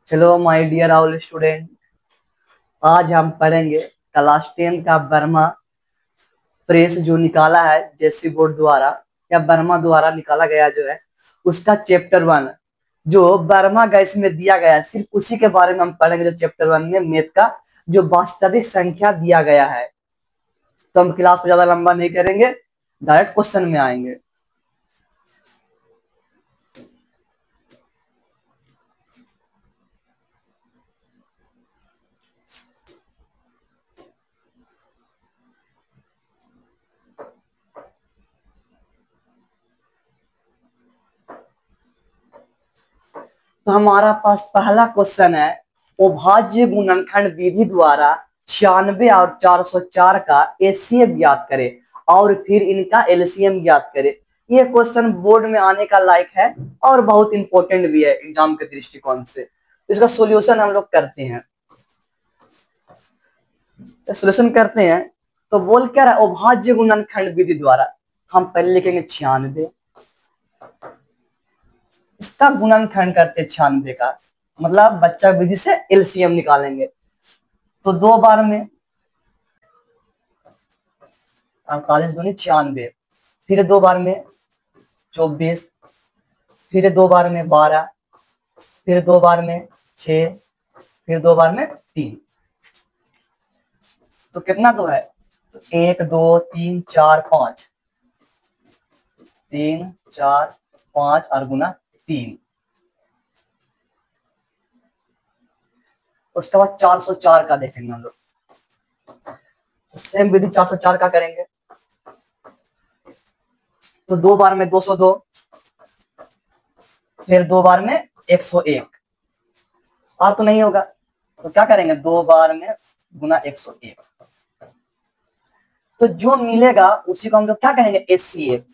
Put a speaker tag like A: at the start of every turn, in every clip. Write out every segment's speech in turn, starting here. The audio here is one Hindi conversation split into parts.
A: Hello my dear all student. आज हम पढ़ेंगे क्लास 10 का बर्मा प्रेस जो निकाला है जेसी बोर्ड द्वारा या बर्मा द्वारा निकाला गया जो है उसका चैप्टर 1 जो बर्मा गैस में दिया गया है, सिर्फ उसी के बारे में हम पढ़ेंगे। जो चैप्टर 1 में मैथ का जो वास्तविक संख्या दिया गया है, तो हम क्लास को ज्यादा लंबा नहीं करेंगे, डायरेक्ट क्वेश्चन में आएंगे। तो हमारा पास पहला क्वेश्चन है, अभाज्य गुणनखंड विधि द्वारा 96 और 404 का एचसीएफ ज्ञात करे और फिर इनका एलसीएम ज्ञात करे। ये क्वेश्चन बोर्ड में आने का लायक है और बहुत इंपॉर्टेंट भी है एग्जाम के दृष्टिकोण से। इसका सॉल्यूशन हम लोग करते हैं। तो सॉल्यूशन करते हैं तो बोल क्या रहा है, अभाज्य गुणनखंड विधि द्वारा। हम पहले लिखेंगे 96, इसका गुणनखंड करते 96 का, मतलब बच्चा विधि से एलसीएम निकालेंगे। तो 2 बार में 48 दूनी 96, फिर 2 बार में 24, फिर 2 बार में 12, फिर 2 बार में 6, फिर 2 बार में 3। तो कितना तो है, 1 2 3 4 5, 3 4 5 और गुना 3। उसके बाद 404 का देखेंगे हम लोग। सेम विधि 404 का करेंगे तो 2 बार में 202, फिर 2 बार में 101 और तो नहीं होगा, तो क्या करेंगे 2 बार में गुना 101। तो जो मिलेगा उसी को हम लोग क्या कहेंगे एचसीएफ,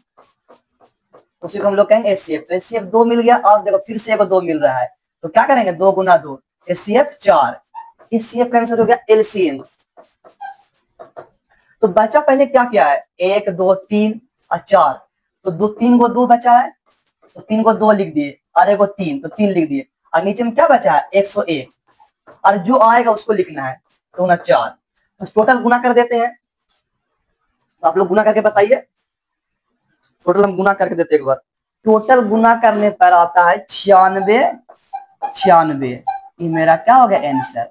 A: उसी को हम लोग कहेंगे एचसीएफ। तो एचसीएफ 2 मिल गया और देखो फिर से एक 2 मिल रहा है, तो क्या करेंगे 2 गुना 2 एचसीएफ 4। एचसीएफ का आंसर हो गया एलसीएम। तो बचा पहले क्या किया है, 1 2 3 और 4, तो 3 को 2 बचा है तो 3 को 2 लिख दिए और 1 को 3 तो 3 लिख दिए और नीचे में क्या बचा है 101 और जो आएगा उसको लिखना है तो 4। तो टोटल गुना कर देते हैं। तो आप लोग गुना करके बताइए, टोटल हम गुना करके देते हैं एक बार। टोटल गुना करने पर आता है 96 96। ये मेरा क्या हो गया आंसर।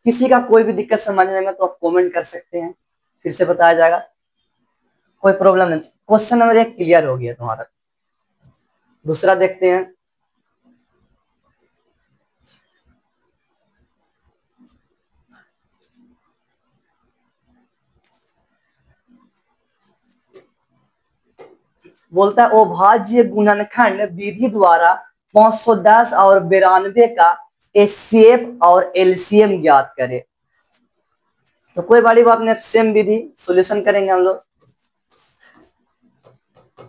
A: किसी का कोई भी दिक्कत समझने में तो आप कमेंट कर सकते हैं, फिर से बताया जाएगा, कोई प्रॉब्लम नहीं। क्वेश्चन नंबर 1 क्लियर हो गया तुम्हारा। दूसरा देखते हैं। बोलता है अभाज्य गुणनखंड विधि द्वारा 510 और 92 का एचसीएफ और एलसीएम ज्ञात करे। तो कोई बड़ी बात नहीं, सेम विधि सॉल्यूशन करेंगे हम लोग।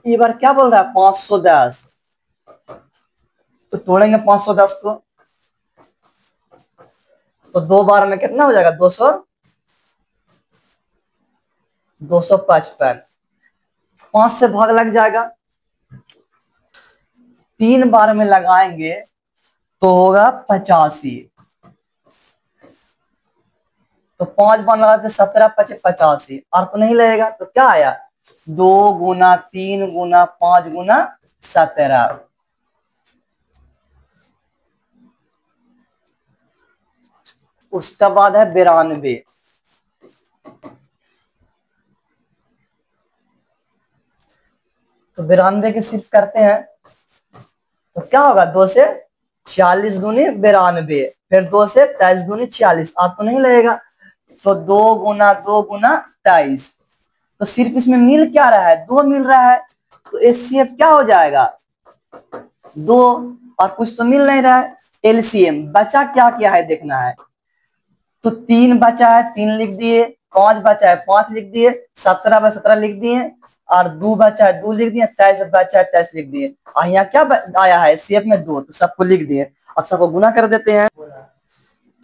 A: ये बार क्या बोल रहा है 510, तो तोड़ेंगे 510 को, तो 2 बार में कितना हो जाएगा 200 255। 5 से भाग लग जाएगा, 3 बार में लगाएंगे तो होगा 85। तो 5 बार लगाते 17 5 85 और तो नहीं लगेगा, तो क्या आया 2 गुना 3 गुना 5 गुना 17। उसका बाद है 92। तो 92 की सिर्फ करते हैं तो क्या होगा 2 से 46 दूनी 92, फिर 2 से 23 दूनी 46 आप तो नहीं लगेगा, तो 2 गुना 2 गुना 23। तो सिर्फ इसमें मिल क्या रहा है 2 मिल रहा है, तो एचसीएफ क्या हो जाएगा 2 और कुछ तो मिल नहीं रहा है। एलसीएम बचा क्या क्या है देखना है, तो 3 बचा है 3 लिख दिए, 5 बचा है 5 लिख दिए, 17 बचा 17 लिख दिए और 2 बचा है 2 लिख दिए, 23 बचा है 23 लिख दिए और यहाँ क्या आया है सीएफ में 2, तो सबको लिख दिए। अब सबको गुना कर देते हैं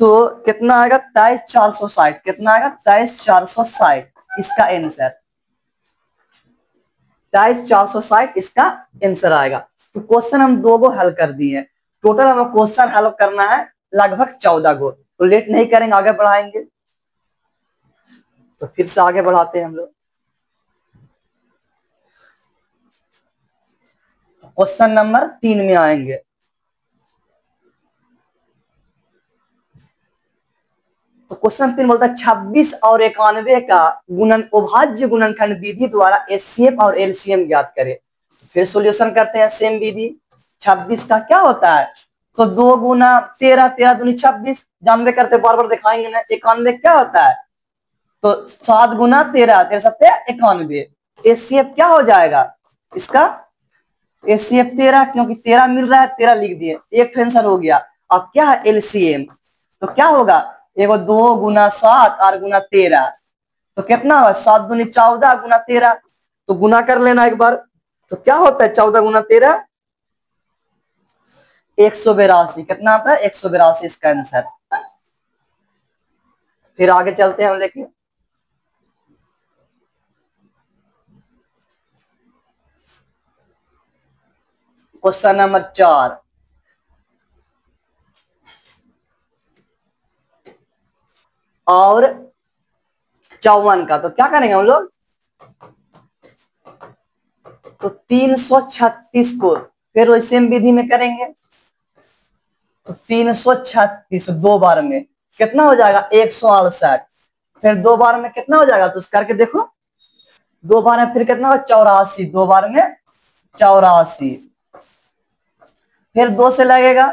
A: तो कितना आएगा 23460। कितना आएगा 23460 इसका आंसर, 23460 इसका आंसर आएगा। तो क्वेश्चन हम 2 को हल कर दिए। टोटल हमें क्वेश्चन हल करना है लगभग 14 गो, तो लेट नहीं करेंगे, आगे बढ़ाएंगे। तो फिर से आगे बढ़ाते हैं हम लोग। क्वेश्चन नंबर 3 में आएंगे। तो क्वेश्चन 3 बोलता है 26 और 91 का गुणन अभाज्य गुणनखंड विधि द्वारा एचसीएफ और एलसीएम ज्ञात करे। फिर सॉल्यूशन करते हैं सेम विधि। 26 का क्या होता है, तो 2 गुना 13, 13 दूनी 26, जानबे करते बार बार दिखाएंगे ना। 91 क्या होता है, तो 7 गुना 13, 13 सत्ते 91। एचसीएफ क्या हो जाएगा इसका, एचसीएफ 13, क्योंकि 13 मिल रहा है 13 लिख दिए, एक आंसर हो गया। अब क्या है एलसीएम, तो क्या होगा, एगो 2 गुना 7 और गुना 13, तो कितना हुआ 7 दूनी 14 गुना 13, तो गुना कर लेना एक बार। तो क्या होता है 14 गुना 13, 182। कितना आता है 182 इसका आंसर। फिर आगे चलते हैं हम लेके। क्वेश्चन नंबर 4 और 54 का, तो क्या करेंगे हम लोग, तो 336 को फिर वैसे विधि में करेंगे। तो 336 दो बार में कितना हो जाएगा 168, फिर 2 बार में कितना हो जाएगा, तो करके देखो। 2 बार में फिर कितना होगा 84, 2 बार में 84, फिर 2 से लगेगा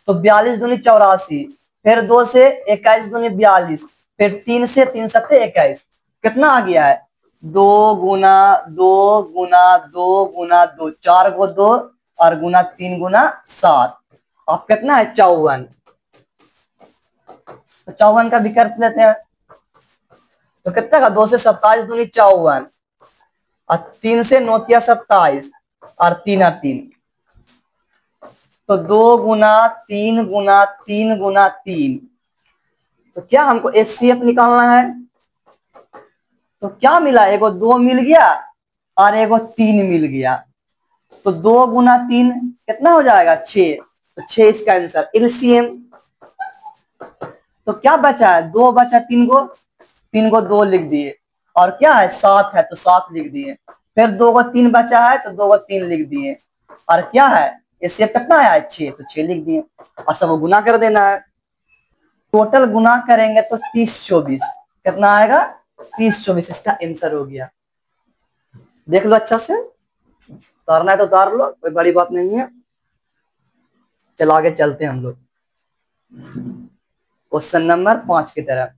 A: तो 42 दूनी 84, फिर 2 से 21 दूनी 42, फिर 3 से 3 सत्ते 21, कितना आ गया है 2 गुना 2 गुना 2 गुना 2, 4 को 2 और गुना 3 गुना 7, अब कितना है 54। तो 54 का भी कर लेते हैं, तो कितना का 2 से 27 दूनी 54 और 3 से 9 तिया 27 और 3 और 3, तो 2 गुना 3 गुना 3 गुना 3, तो क्या हमको एचसीएफ निकालना है। तो क्या मिला, एगो 2 मिल गया और एगो 3 मिल गया, तो 2 गुना 3 कितना हो जाएगा 6, तो 6 इसका आंसर एलसीएम। तो क्या बचा है 2 बचा, 3 को 2 लिख दिए, और क्या है 7 है तो 7 लिख दिए, फिर 2 को 3 बचा है तो 2 को 3 लिख दिए, और क्या है इससे कितना आया 6, तो 6 लिख दिए, और सब गुना कर देना है। टोटल गुना करेंगे तो 30 24, कितना आएगा 30 24, इसका आंसर हो गया। देख लो अच्छा से, उतारना है तो उतार लो, कोई बड़ी बात नहीं है। चलो आगे चलते हैं हम लोग क्वेश्चन नंबर 5 की तरफ।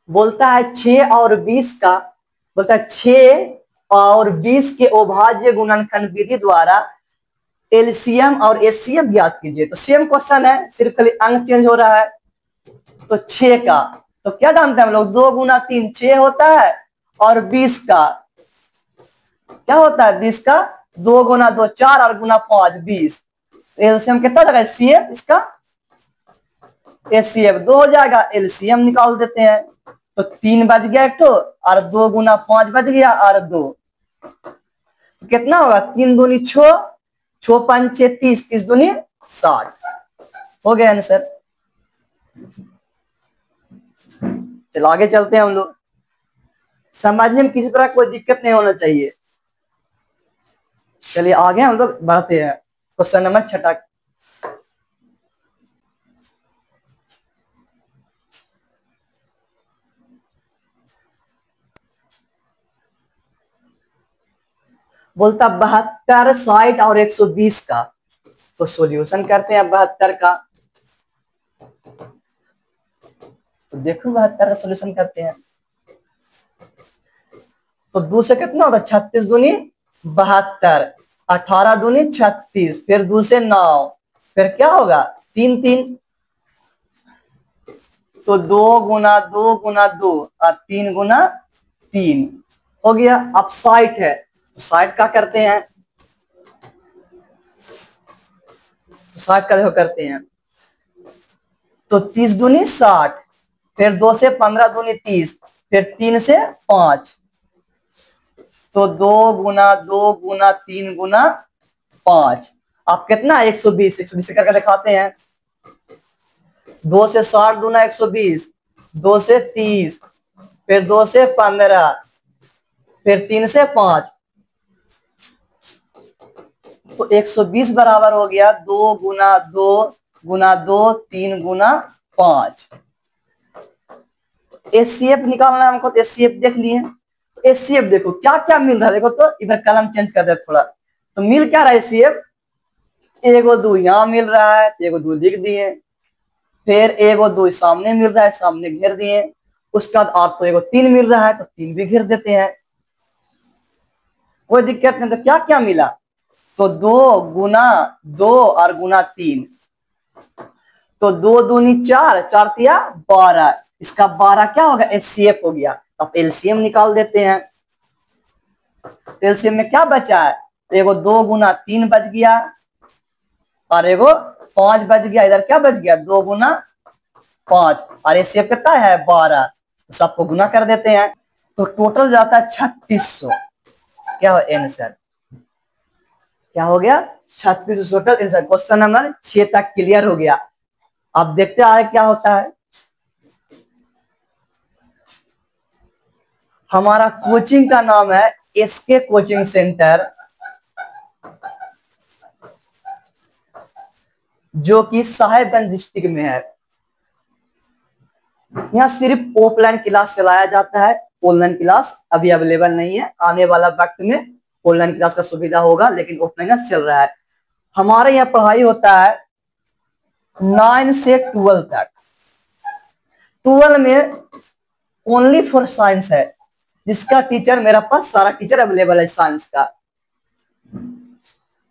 A: बोलता है 6 और 20 का, बोलता है 6 और 20 के अभाज्य गुणनखंड विधि द्वारा एलसीएम और एचसीएफ ज्ञात कीजिए। तो सेम क्वेश्चन है, सिर्फ खाली अंक चेंज हो रहा है। तो 6 का, तो क्या जानते हैं हम लोग 2 गुना 3 6 होता है, और 20 का क्या होता है 20 का 2 गुना 2 4 और गुना 5 20, एलसीएम कितना हो जाएगा सीएफ, इसका एचसीएफ 2 हो जाएगा, एलसीएम निकाल देते हैं। तो 3 बच गया एक ठो, और 2 गुना 5 बच गया और 2, तो कितना होगा 3 दूनी 6, 6 5 6 30, 30 दूनी 60, हो गया आंसर। चलो आगे चलते हैं हम लोग, समझने में किसी प्रकार कोई दिक्कत नहीं होना चाहिए। चलिए आगे हम लोग बढ़ते हैं क्वेश्चन नंबर 6। बोलता 72 60 और 120 का, तो सॉल्यूशन करते हैं 72 का। तो देखो 72 का सॉल्यूशन करते हैं, तो 2 से कितना होता है 36 दूनी 72, 18 दूनी 36, फिर 2 से 9, फिर क्या होगा 3 3, तो 2 गुना 2 गुना 2 और 3 गुना 3 हो गया। अब 60 है, 60 का करते हैं, तो 60 का देखो करते हैं, तो 30 दूनी 60, फिर 2 से 15 दूनी 30, फिर 3 से 5, तो 2 गुना 2 गुना 3 गुना 5, आप कितना 120, 120 से करके दिखाते हैं। 2 से 60 दूना 120, 2 से 30, फिर 2 से 15, फिर 3 से 5, तो 120 बराबर हो गया 2 गुना 2 गुना 2 3 गुना 5। एचसीएफ निकालना है हमको, तो एचसीएफ देख लिए। तो एचसीएफ देखो क्या क्या मिल रहा है, देखो तो इधर कलम चेंज कर दे थोड़ा, तो मिल क्या रहा है एचसीएफ, एगो 2 यहाँ मिल रहा है, एगो 2 लिख दिए, फिर एगो 2 सामने मिल रहा है, सामने घेर दिए, उसका बाद आप तो एगो 3 मिल रहा है, तो 3 भी घेर देते हैं, कोई दिक्कत नहीं। तो क्या क्या मिला, तो 2 गुना 2 और गुना 3, तो 2 दूनी 4, 4 तिया 12, इसका 12 क्या होगा, एचसीएफ हो गया। अब एलसीएम निकाल देते हैं, एलसीएम में क्या बचा है, तो एगो 2 गुना 3 बच गया और एगो 5 बच गया, इधर क्या बच गया 2 गुना 5, और एचसीएफ कितना है 12, तो सबको गुना कर देते हैं, तो टोटल जाता है 3600। क्या हो आंसर, क्या हो गया 3600 टोटल आंसर। क्वेश्चन नंबर 6 तक क्लियर हो गया। अब देखते आगे क्या होता है। हमारा कोचिंग का नाम है एसके कोचिंग सेंटर, जो कि साहेबगंज डिस्ट्रिक्ट में है। यहाँ सिर्फ ऑफलाइन क्लास चलाया जाता है, ऑनलाइन क्लास अभी अवेलेबल नहीं है, आने वाला वक्त में ऑनलाइन क्लास का सुविधा होगा, लेकिन ऑफलाइन चल रहा है। हमारे यहाँ पढ़ाई होता है 9 से 12 तक। 12 में ओनली फॉर साइंस है, जिसका टीचर मेरा पास सारा टीचर अवेलेबल है साइंस का।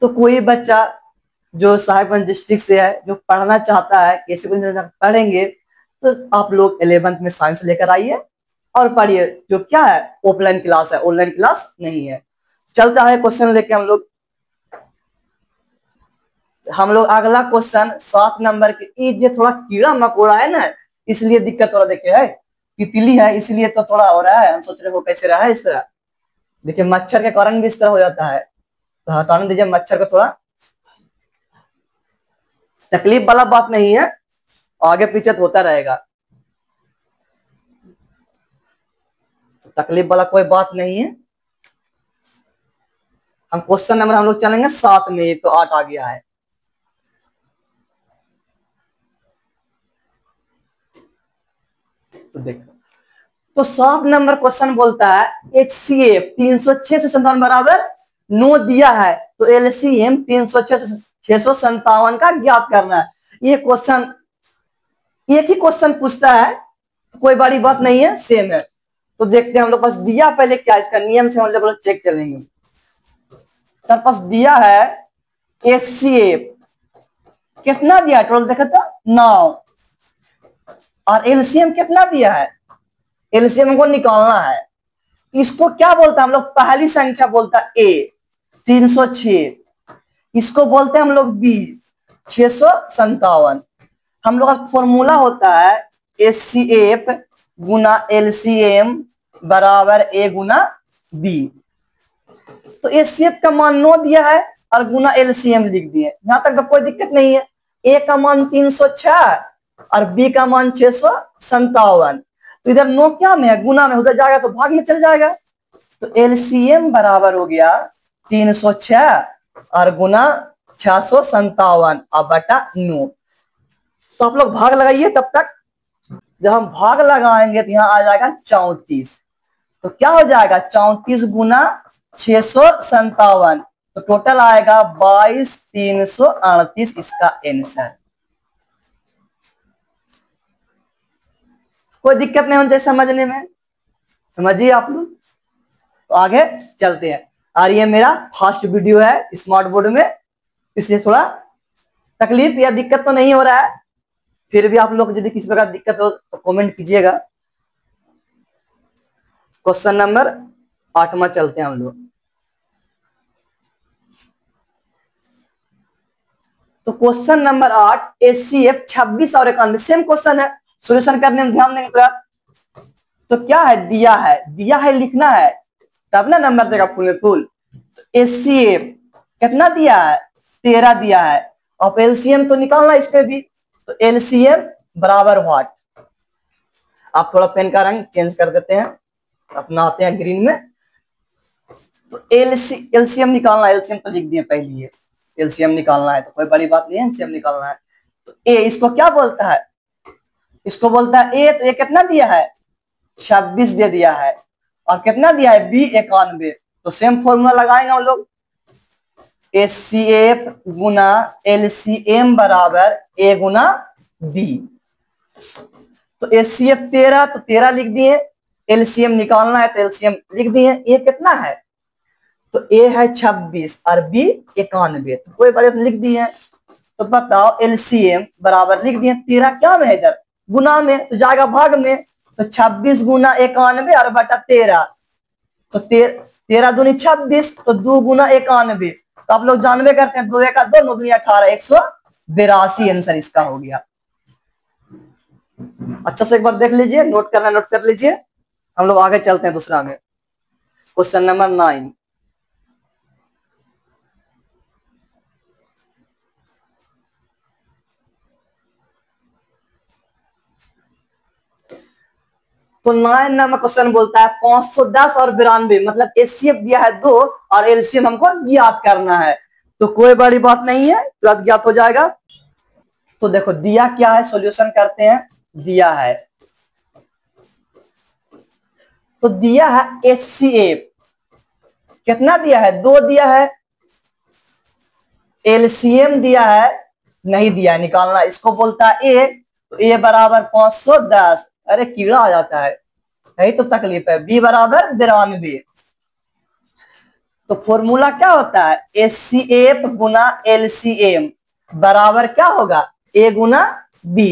A: तो कोई बच्चा जो साहेबगंज डिस्ट्रिक्ट से है, जो पढ़ना चाहता है कैसे पढ़ेंगे, तो आप लोग 11th में साइंस लेकर आइए और पढ़िए, जो क्या है ऑफलाइन क्लास है, ऑनलाइन क्लास नहीं है। चलता है क्वेश्चन लेके हम लोग अगला क्वेश्चन 7 नंबर के, ये थोड़ा कीड़ा मकोड़ा है ना, इसलिए दिक्कत हो रहा, देखिए है तितली है इसलिए तो थोड़ा हो रहा है, हम सोच रहे हो कैसे रहा है इस तरह, देखिए मच्छर के कारण भी इस तरह हो जाता है, तो हटाने दीजिए मच्छर को, थोड़ा तकलीफ वाला बात नहीं है, आगे पीछे तो होता रहेगा, तकलीफ वाला कोई बात नहीं है। हम क्वेश्चन नंबर हम लोग चलेंगे 7 में, तो 8 आ गया है। तो देखो, तो 7 नंबर क्वेश्चन बोलता है HCF 306 से 57 बराबर 9 दिया है, तो LCM 306 से 657 का ज्ञात करना है। ये क्वेश्चन एक ही क्वेश्चन पूछता है, कोई बड़ी बात नहीं है, सेम है। तो देखते हैं हम लोग पास दिया पहले क्या, इसका नियम से हम लोग चेक चलेंगे। सर पास दिया है HCF कितना दिया, टोटल देखा था 9, और एलसीएम कितना दिया है, एलसीएम को निकालना है। इसको क्या बोलता है हम लोग, पहली संख्या बोलता है A 306, इसको बोलते हैं हम लोग B 657। हम लोग का फॉर्मूला होता है HCF गुना LCM बराबर A गुना B। तो HCF का मान 9 दिया है और गुना LCM लिख दिए, यहां तक तो कोई दिक्कत नहीं है। A का मान 306 और B का मान 657, तो इधर 9 क्या में है, गुना में, उधर जाएगा तो भाग में चल जाएगा। तो LCM बराबर हो गया 306 और गुना 657 और बटा 9। तो आप लोग भाग लगाइए तब तक। जब हम भाग लगाएंगे तो यहाँ आ जाएगा 34, तो क्या हो जाएगा 34 गुना 657, तो टोटल आएगा 22,338 इसका आंसर। कोई दिक्कत नहीं होनी चाहिए समझने में, समझिए आप लोग। तो आगे चलते हैं, और ये मेरा फर्स्ट वीडियो है स्मार्ट बोर्ड में, इसलिए थोड़ा तकलीफ या दिक्कत तो नहीं हो रहा है, फिर भी आप लोग यदि किसी प्रकार दिक्कत हो तो कमेंट कीजिएगा। क्वेश्चन नंबर 8वां चलते हैं हम लोग। तो क्वेश्चन नंबर 8 HCF 26 और 91 सेम क्वेश्चन है, सॉल्यूशन करने में ध्यान देंगे थोड़ा। तो क्या है, दिया है लिखना है तब ना नंबर देगा फुल में फुल। तो HCF कितना दिया है, 13 दिया है। अब LCM तो निकालना इसमें भी, तो LCM बराबर व्हाट। आप थोड़ा पेन का रंग चेंज कर देते हैं, अपना आते हैं ग्रीन में। तो LCM निकालना है, LCM तो लिख दिए पहले है, LCM निकालना है तो कोई बड़ी बात नहीं है, LCM निकालना है। तो A इसको क्या बोलता है, इसको बोलता है A। तो A कितना दिया है, 26 दे दिया है। और कितना दिया है, B 91। तो सेम फॉर्मूला लगाएंगे हम लोग, HCF गुना LCM बराबर A गुना B। तो HCF 13, तो 13 लिख दिए। LCM निकालना है तो LCM लिख दिए। A कितना है, तो A है 26 और B 91, तो कोई बड़े लिख दिए। तो बताओ LCM बराबर लिख दिए, 13 क्या में है इधर, गुना में, तो जाएगा भाग में। तो 26 गुना 91 और बटा 13, तो 13 दूनी 26, तो 2 गुना 91। तो आप लोग जानवे करते हैं, 2 1 2, 9 दूनी 18, 182 आंसर इसका हो गया। अच्छा से एक बार देख लीजिए, नोट करना नोट कर लीजिए। हम लोग आगे चलते हैं दूसरा में, क्वेश्चन नंबर 9। तो 9 नंबर क्वेश्चन बोलता है 510 और 92, मतलब HCF दिया है 2 और LCM हमको ज्ञात करना है। तो कोई बड़ी बात नहीं है, तुरंत ज्ञात हो जाएगा। तो देखो दिया क्या है, सॉल्यूशन करते हैं। दिया है, तो दिया है HCF कितना दिया है, 2 दिया है। LCM दिया है, नहीं दिया है, निकालना। इसको बोलता है A, तो A बराबर 510। अरे कीड़ा आ जाता है, यही तो तकलीफ है। B बराबर 92। तो फॉर्मूला क्या होता है, HCF गुना LCM बराबर क्या होगा, A गुना B।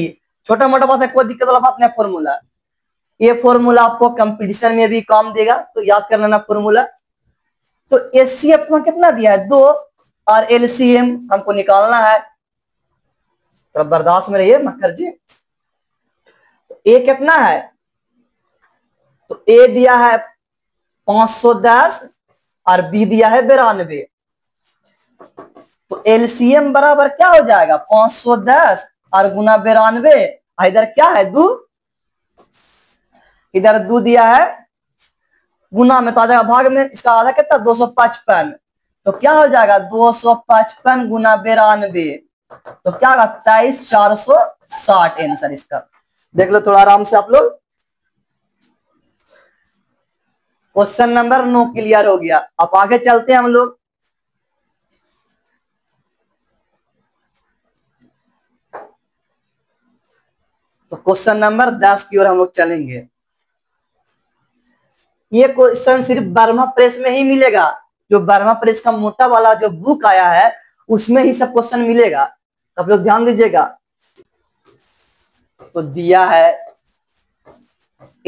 A: छोटा मोटा बात है, कोई दिक्कत वाला बात नहीं। फॉर्मूला, ये फॉर्मूला आपको कंपटीशन में भी काम देगा, तो याद कर लेना फॉर्मूला। तो HCF में कितना दिया है, 2 और LCM हमको निकालना है, तो बर्दाश्त में रहिए मक्खर जी। तो A कितना है, तो A दिया है 510 और B दिया है 92। तो LCM बराबर क्या हो जाएगा, 510 और गुना 92। इधर क्या है, 2, इधर 2 दिया है, गुना में तो आ जाएगा भाग में। इसका आधा कितना, 255। तो क्या हो जाएगा, 255 गुना 92, तो क्या होगा 23460 आंसर इसका। देख लो थोड़ा आराम से आप लोग। क्वेश्चन नंबर 9 क्लियर हो गया। अब आगे चलते हैं हम लोग। तो क्वेश्चन नंबर 10 की ओर हम लोग चलेंगे। ये क्वेश्चन सिर्फ बर्मा प्रेस में ही मिलेगा, जो बर्मा प्रेस का मोटा वाला जो बुक आया है उसमें ही सब क्वेश्चन मिलेगा, तो आप लोग ध्यान दीजिएगा। तो दिया है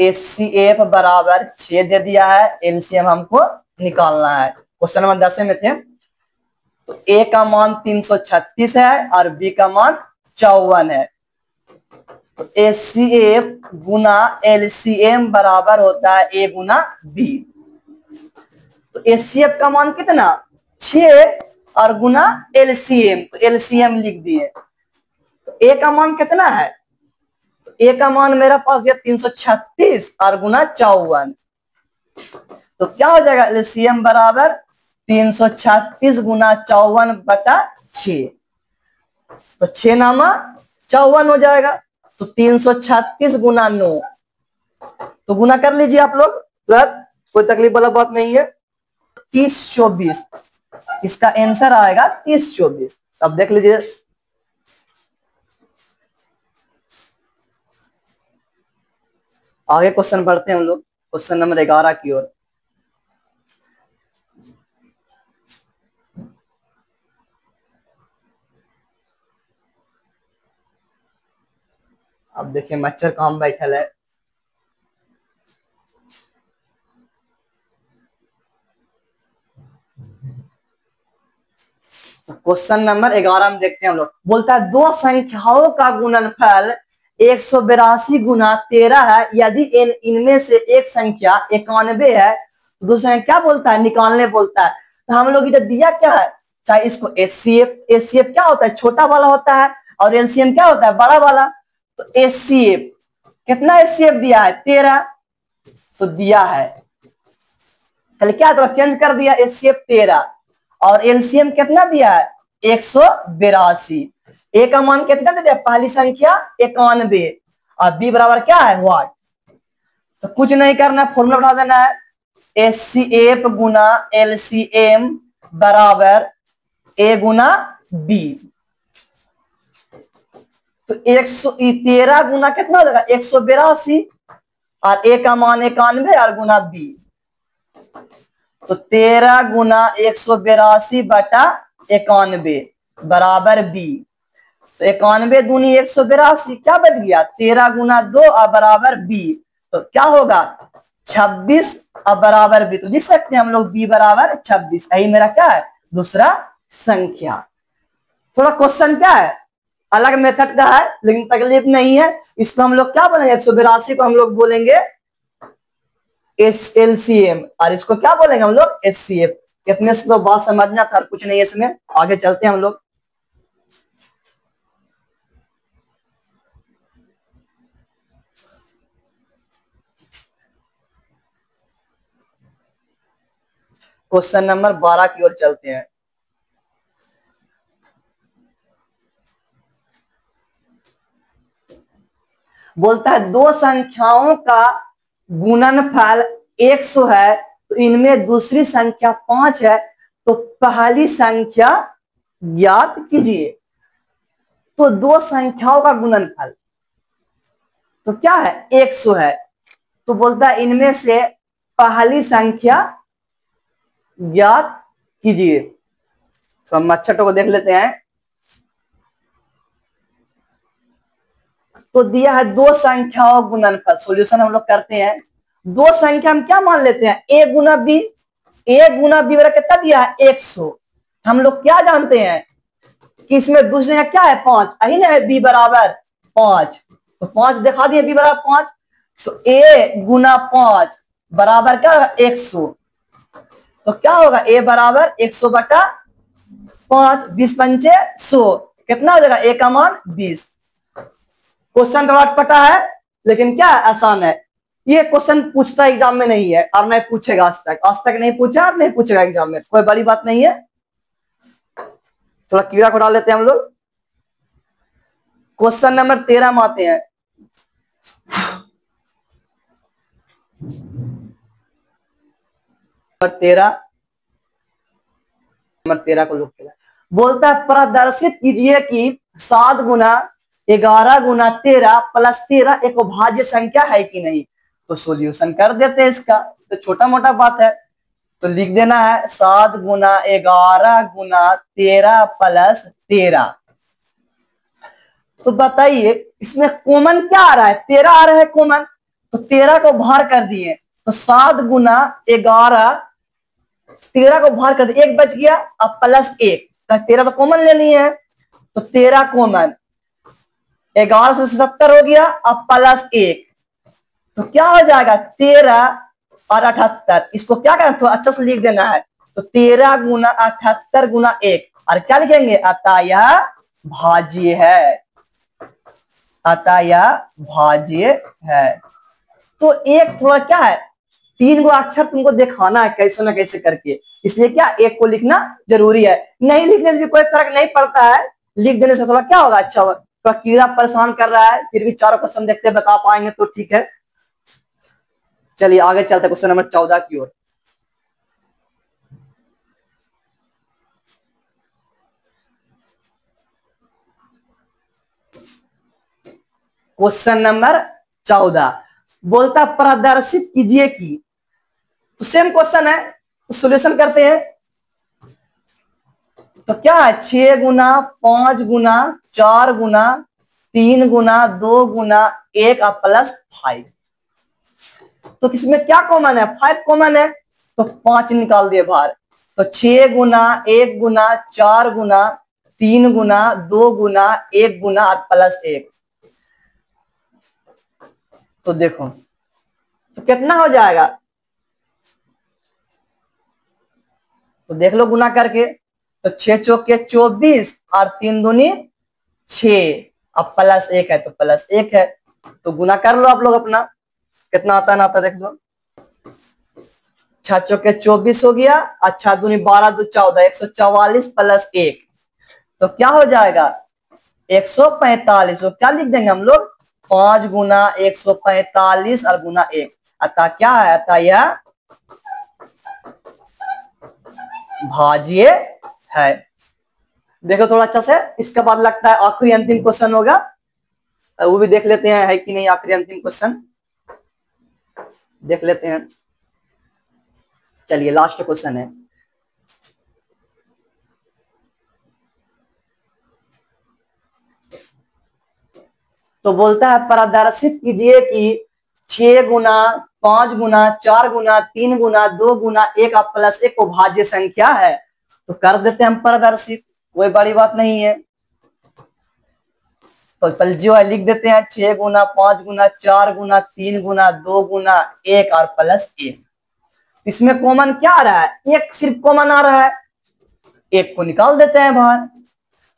A: HCF बराबर 6 दे दिया है, LCM हमको निकालना है। क्वेश्चन नंबर 10 में थे। तो A का मान 336 है और B का मान 54 है। तो HCF गुना LCM बराबर होता है A गुना B। तो HCF का मान कितना, 6 और गुना LCM, तो LCM लिख दिए। तो A का मान कितना है, तो A का मान मेरा पास दिया 336 और गुना 54। तो क्या हो जाएगा, LCM बराबर 336 गुना 54 बटा 6। तो 6 नामा 54 हो जाएगा। तो 336 गुना 9, तो गुना कर लीजिए आप लोग तुरंत, कोई तकलीफ वाला बात नहीं है। 3024 इसका आंसर आएगा, 3024। अब देख लीजिए। आगे क्वेश्चन बढ़ते हैं हम लोग, क्वेश्चन नंबर 11 की ओर। अब देखिए मच्छर कहाँ बैठल है। क्वेश्चन नंबर 11 में देखते हैं हम लोग। बोलता है दो संख्याओं का गुणनफल 182 गुना 13 है। यदि इनमें से एक संख्या 91 है तो दूसरा क्या बोलता है, निकालने बोलता है। तो हम लोग इधर दिया क्या है, चाहे इसको एचसीएफ क्या होता है, छोटा वाला होता है, और एलसीएम क्या होता है, बड़ा वाला। तो एचसीएफ कितना एचसीएफ दिया है, 13 तो दिया है। चलिए क्या थोड़ा चेंज कर दिया, एचसीएफ 13 और एलसीएम कितना दिया है, 182। ए का मान कितना दे दिया, पहली संख्या 91 और बी बराबर क्या है, वाट। तो कुछ नहीं करना, फॉर्मूला उठा देना है, एचसीएफ गुना एलसीएम बराबर ए गुना बी। तो 113 गुना कितना हो जाएगा, 182 और ए का मान 91 और गुना बी। तो 13 गुना 182 बटा 91 बराबर बी। तो 91 दूनी 182 क्या बच गया, 13 गुना 2 और बराबर बी। तो क्या होगा, 26 और बराबर बी। तो लिख सकते हैं हम लोग बी बराबर 26। यही मेरा क्या है, दूसरा संख्या। थोड़ा क्वेश्चन क्या है, अलग मेथड का है लेकिन तकलीफ नहीं है। इसको हम लोग क्या बोलेंगे, 182 को हम लोग बोलेंगे एलसीएम और इसको क्या बोलेंगे हम लोग, एचसीएफ। कितने से तो बात समझना था, कुछ नहीं है इसमें। आगे चलते हैं हम लोग। क्वेश्चन नंबर 12 की ओर चलते हैं। बोलता है दो संख्याओं का गुणनफल 100 है तो इनमें दूसरी संख्या 5 है, तो पहली संख्या ज्ञात कीजिए। तो दो संख्याओं का गुणनफल तो क्या है, 100 है। तो बोलता है इनमें से पहली संख्या ज्ञात कीजिए। तो हम मच्छटों को देख लेते हैं। तो दिया है दो संख्याओं गुणनफल, सॉल्यूशन हम लोग करते हैं। दो संख्या हम क्या मान लेते हैं, ए गुना बी। ए गुना बी बराबर कितना दिया है, 100। हम लोग क्या जानते हैं कि इसमें दूसरी संख्या क्या है, 5, यही ना है, बी बराबर 5। तो 5 दिखा दिए, बी बराबर 5। तो ए गुना 5 बराबर क्या होगा, 100। तो क्या होगा, ए बराबर 100 बटा 5, 20 पंचे 100, कितना हो जाएगा, ए का मान 20। क्वेश्चन थोड़ा अटपटा है लेकिन क्या है, आसान है। ये क्वेश्चन पूछता एग्जाम में नहीं है और नहीं पूछेगा, आज तक नहीं पूछा और नहीं पूछेगा एग्जाम में, कोई बड़ी बात नहीं है। थोड़ा कीड़ा को डाल लेते हैं हम लोग। क्वेश्चन नंबर 13 में आते हैं। नंबर 13 को लोग बोलता है प्रदर्शित कीजिए कि 7 गुना 11 गुना 13 प्लस 13 एक भाज्य संख्या है कि नहीं। तो सॉल्यूशन कर देते हैं इसका, तो छोटा मोटा बात है। तो लिख देना है 7 गुना 11 गुना 13 प्लस 13। तो बताइए इसमें कॉमन क्या आ रहा है, 13 आ रहा है कॉमन। तो 13 को बाहर कर दिए, तो 7 गुना 11, 13 को बाहर कर दिए, 1 बच गया, अब प्लस 1, 13 तो कॉमन ले लिए हैं। तो 13 कॉमन, 11 से 70 हो गया, अब प्लस 1, तो क्या हो जाएगा, 13 और 78। इसको क्या करना, थोड़ा अच्छा से लिख देना है। तो 13 गुना 78 गुना 1, और क्या लिखेंगे, अतः यह भाज्य है, अतः यह भाज्य है। तो एक थोड़ा क्या है, 3 गो अक्षर तुमको दिखाना है कैसे ना कैसे करके, इसलिए क्या एक को लिखना जरूरी है। नहीं लिखने से भी कोई फर्क नहीं पड़ता है, लिख देने से थोड़ा क्या होगा, अच्छा होगा। तो कीड़ा परेशान कर रहा है, फिर भी 4 क्वेश्चन देखते बता पाएंगे तो ठीक है। चलिए आगे चलते क्वेश्चन नंबर 14 की ओर। क्वेश्चन नंबर 14 बोलता प्रदर्शित कीजिए कि, तो सेम क्वेश्चन है, तो सॉल्यूशन करते हैं। तो क्या है, 6 गुना 5 गुना 4 गुना 3 गुना 2 गुना 1 और प्लस 5। तो किसमें क्या कॉमन है, 5 कॉमन है, तो 5 निकाल दिए बाहर। तो 6 गुना 1 गुना 4 गुना 3 गुना 2 गुना 1 गुना और प्लस 1। तो देखो तो कितना हो जाएगा, तो देख लो गुना करके। तो 6 चौके 24 और 3 दूनी 6, अब +1 है तो +1 है, तो गुना कर लो आप लोग अपना, कितना आता है ना आता देख लो। 6 चौके 24 हो गया, और 6 दूनी 12 2 14, 144 +1, तो क्या हो जाएगा 145। तो क्या लिख देंगे हम लोग, 5 गुना 145 और गुना 1, अतः क्या है, अतः यह भाज्य है। देखो थोड़ा अच्छा से, इसके बाद लगता है आखिरी अंतिम क्वेश्चन होगा, वो भी देख लेते हैं है कि नहीं। आखिरी अंतिम क्वेश्चन देख लेते हैं, चलिए लास्ट क्वेश्चन है। तो बोलता है प्रदर्शित कीजिए कि 6 गुना 5 गुना 4 गुना 3 गुना 2 गुना 1 +1 को भाज्य संख्या है। तो कर देते हैं हम प्रदर्शित, कोई बड़ी बात नहीं है। तो पहले जो है लिख देते हैं 6 गुना 5 गुना 4 गुना 3 गुना 2 गुना 1 और +1। इसमें कॉमन क्या आ रहा है, एक सिर्फ कॉमन आ रहा है, एक को निकाल देते हैं बाहर।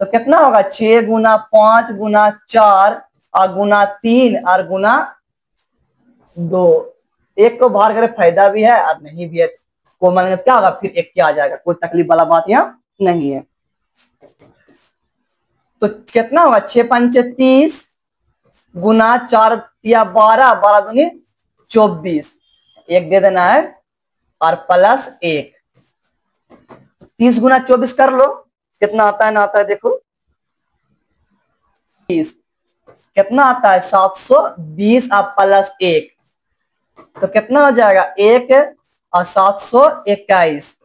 A: तो कितना होगा 6 गुना 5 गुना 4 और गुना 3 और गुना 2, एक को बाहर करे फायदा भी है और नहीं भी है, कॉमन क्या होगा फिर एक क्या आ जाएगा, कोई तकलीफ वाला बात यहाँ नहीं है। तो कितना होगा 6 पंच 30 गुना 4 या 12 12 दूनी 24, एक दे देना है और +1। 30 गुना 24 कर लो, कितना आता है ना आता है देखो, 30 कितना आता है 720 और +1, तो कितना हो जाएगा 1 और 721।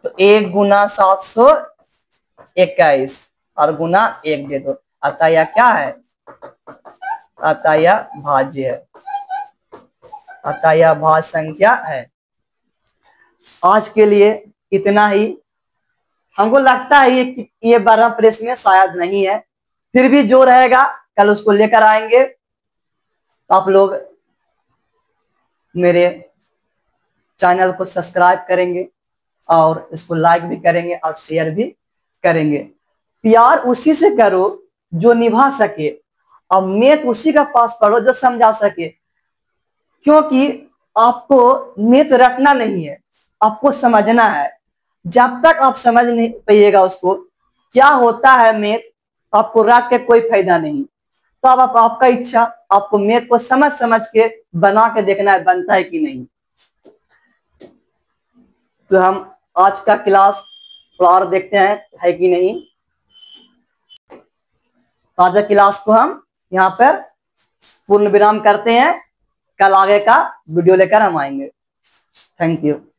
A: तो 1 गुना 721 और गुना 1 दे दो, अतः यह क्या है, अतः यह भाज्य है, अतः यह भाज्य संख्या है। आज के लिए इतना ही। हमको लगता है ये 12 प्रश्न में शायद नहीं है, फिर भी जो रहेगा कल उसको लेकर आएंगे। आप लोग मेरे चैनल को सब्सक्राइब करेंगे और इसको लाइक भी करेंगे और शेयर भी करेंगे। प्यार उसी से करो जो निभा सके, और मैथ उसी का पास पढ़ो जो समझा सके, क्योंकि आपको मैथ रटना नहीं है, आपको समझना है। जब तक आप समझ नहीं पाइएगा उसको क्या होता है मैथ, आपको रट के कोई फायदा नहीं। तो अब आपका इच्छा, आपको मैथ को समझ समझ के बना के देखना है बनता है कि नहीं। तो हम आज का क्लास थोड़ा और देखते हैं है कि नहीं। तो आज क्लास को हम यहाँ पर पूर्ण विराम करते हैं, कल आगे का वीडियो लेकर हम आएंगे। Thank you.